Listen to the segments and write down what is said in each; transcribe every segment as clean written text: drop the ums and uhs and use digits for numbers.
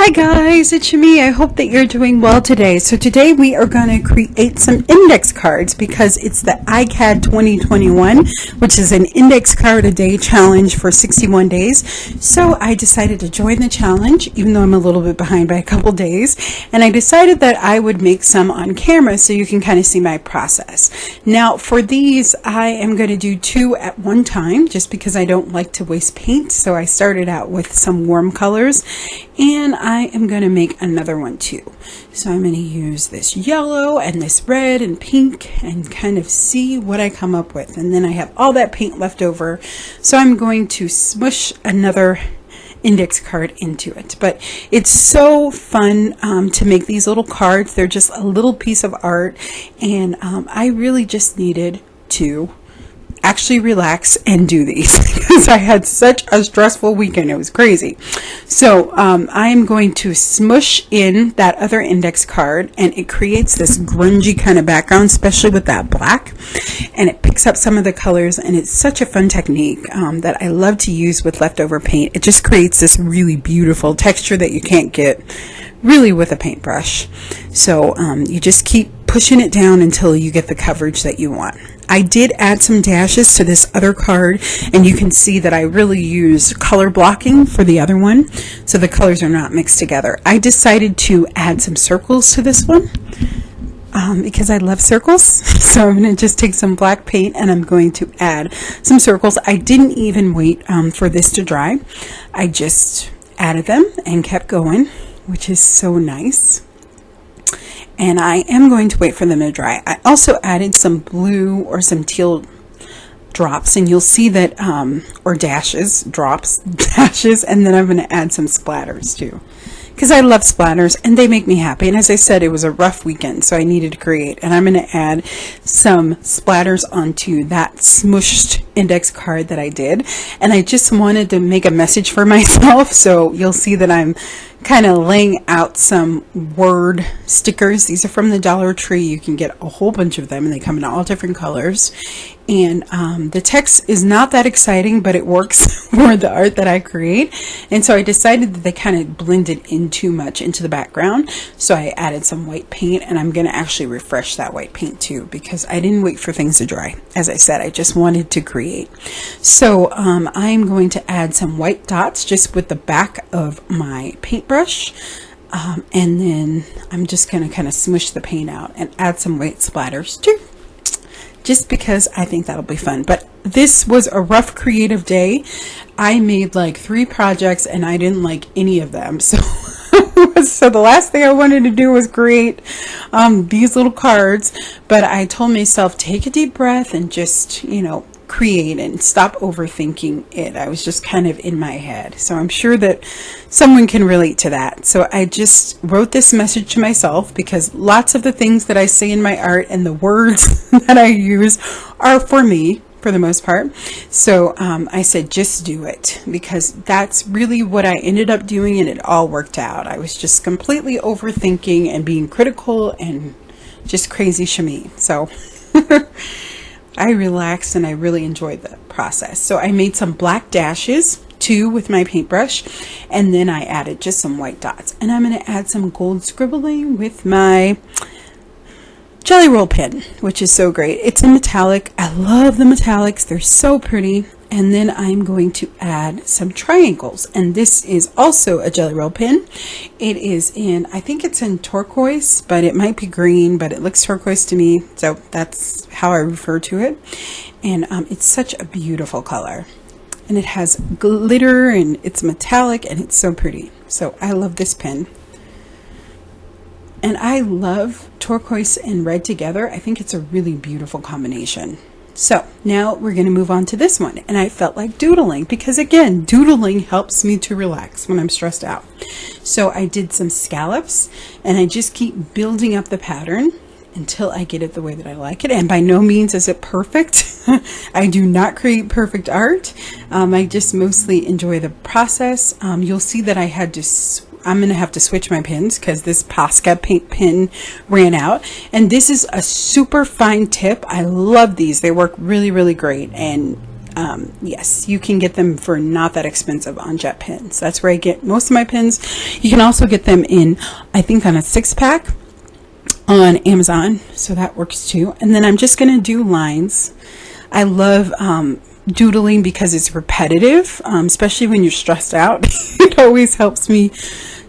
Hi guys, it's me. I hope that you're doing well today. So today we are going to create some index cards because it's the ICAD 2021, which is an index card a day challenge for 61 days. So I decided to join the challenge, even though I'm a little bit behind by a couple days. And I decided that I would make some on camera so you can kind of see my process. Now for these, I am going to do 2 at one time just because I don't like to waste paint. So I started out with some warm colors. And I am going to make another one too. So I'm going to use this yellow and this red and pink and kind of see what I come up with. And then I have all that paint left over. So I'm going to smush another index card into it. But it's so fun to make these little cards. They're just a little piece of art. And I really just needed to actually relax and do these because I had such a stressful weekend. It was crazy. So I am going to smush in that other index card, and it creates this grungy kind of background, especially with that black, and it picks up some of the colors, and it's such a fun technique that I love to use with leftover paint. It just creates this really beautiful texture that you can't get really with a paintbrush. So you just keep pushing it down until you get the coverage that you want. I did add some dashes to this other card, and you can see that I really use color blocking for the other one, so the colors are not mixed together. I decided to add some circles to this one because I love circles. So I'm going to just take some black paint and I'm going to add some circles. I didn't even wait for this to dry. I just added them and kept going, which is so nice. And I am going to wait for them to dry. I also added some blue or some teal drops, and you'll see that, or dashes, dashes, and then I'm going to add some splatters too. Because I love splatters and they make me happy. And as I said, it was a rough weekend, so I needed to create. And I'm going to add some splatters onto that smushed index card that I did. And I just wanted to make a message for myself, so you'll see that I'm kind of laying out some word stickers. These are from the Dollar Tree. You can get a whole bunch of them, and they come in all different colors. And the text is not that exciting, but it works for the art that I create. And so I decided that they kind of blended in too much into the background. So I added some white paint, and I'm going to actually refresh that white paint too, because I didn't wait for things to dry. As I said, I just wanted to create. So I'm going to add some white dots just with the back of my paintbrush. And then I'm just going to kind of smush the paint out and add some white splatters too, just because I think that'll be fun. But this was a rough creative day. I made like 3 projects and I didn't like any of them. So the last thing I wanted to do was create these little cards. But I told myself, take a deep breath and just, create and stop overthinking it. I was just kind of in my head. So I'm sure that someone can relate to that. So I just wrote this message to myself, because lots of the things that I say in my art and the words that I use are for me for the most part. So I said, just do it, because that's really what I ended up doing, and it all worked out. I was just completely overthinking and being critical and just crazy shimmy. So I relaxed and I really enjoyed the process. So I made some black dashes too with my paintbrush, and then I added just some white dots, and I'm going to add some gold scribbling with my Jelly Roll pen, which is so great. It's in metallic. I love the metallics. They're so pretty. And then I'm going to add some triangles, and this is also a Jelly Roll pen. It is in, I think it's in turquoise, but it might be green, but it looks turquoise to me, so that's how I refer to it. And it's such a beautiful color, and it has glitter, and it's metallic, and it's so pretty. So I love this pen. And I love turquoise and red together. I think it's a really beautiful combination. So now we're going to move on to this one. And I felt like doodling, because again, doodling helps me to relax when I'm stressed out. So I did some scallops, and I just keep building up the pattern until I get it the way that I like it. And by no means is it perfect. I do not create perfect art. I just mostly enjoy the process. You'll see that I had to I'm going to have to switch my pins because this Posca paint pen ran out. And this is a super fine tip. I love these. They work really, really great. And yes, you can get them for not that expensive on Jet Pens. That's where I get most of my pens. You can also get them in, I think, on a 6-pack on Amazon, so that works too. And then I'm just going to do lines. I love doodling because it's repetitive, especially when you're stressed out. It always helps me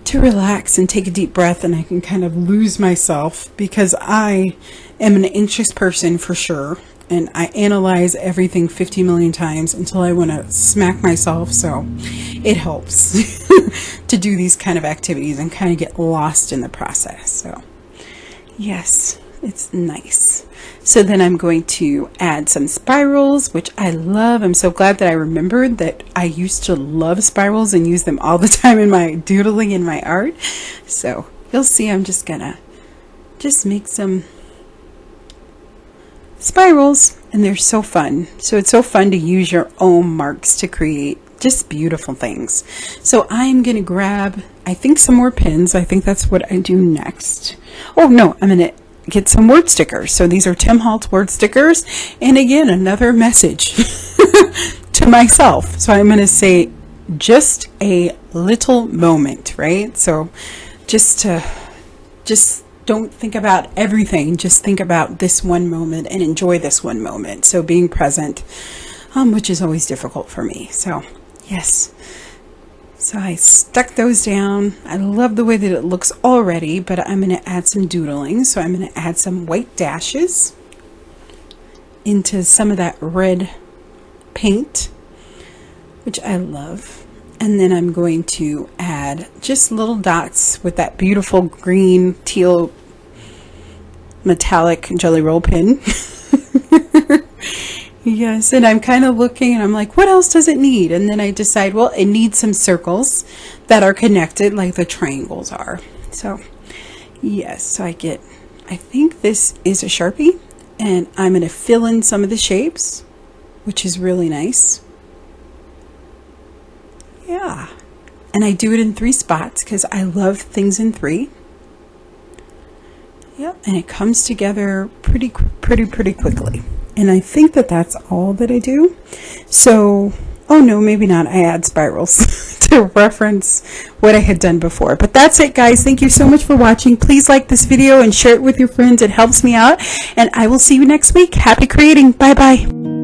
to relax and take a deep breath, and I can kind of lose myself because I am an anxious person for sure, and I analyze everything 50 million times until I want to smack myself. So it helps to do these kind of activities and kind of get lost in the process. So yes, it's nice. So then I'm going to add some spirals, which I love. I'm so glad that I remembered that I used to love spirals and use them all the time in my doodling in my art. So you'll see I'm just gonna make some spirals, and they're so fun. So it's so fun to use your own marks to create just beautiful things. So I'm gonna grab, I think, some more pins. I think that's what I do next. Oh no, I'm gonna get some word stickers. So these are Tim Holtz word stickers, and again, another message to myself. So I'm going to say just a little moment, right? So just don't think about everything, just think about this one moment and enjoy this one moment. So being present, which is always difficult for me. So yes. So I stuck those down. I love the way that it looks already, but I'm going to add some doodling. So I'm going to add some white dashes into some of that red paint, which I love. And then I'm going to add just little dots with that beautiful green, teal, metallic Jelly Roll pen. Yes, and I'm kind of looking and I'm like, what else does it need? And then I decide, well, it needs some circles that are connected like the triangles are. So yes, so I think this is a Sharpie, and I'm going to fill in some of the shapes, which is really nice. Yeah, and I do it in 3 spots because I love things in 3. Yep, and it comes together pretty quickly. And I think that that's all that I do. So, oh no, maybe not. I add spirals to reference what I had done before. But that's it, guys. Thank you so much for watching. Please like this video and share it with your friends. It helps me out. And I will see you next week. Happy creating. Bye-bye.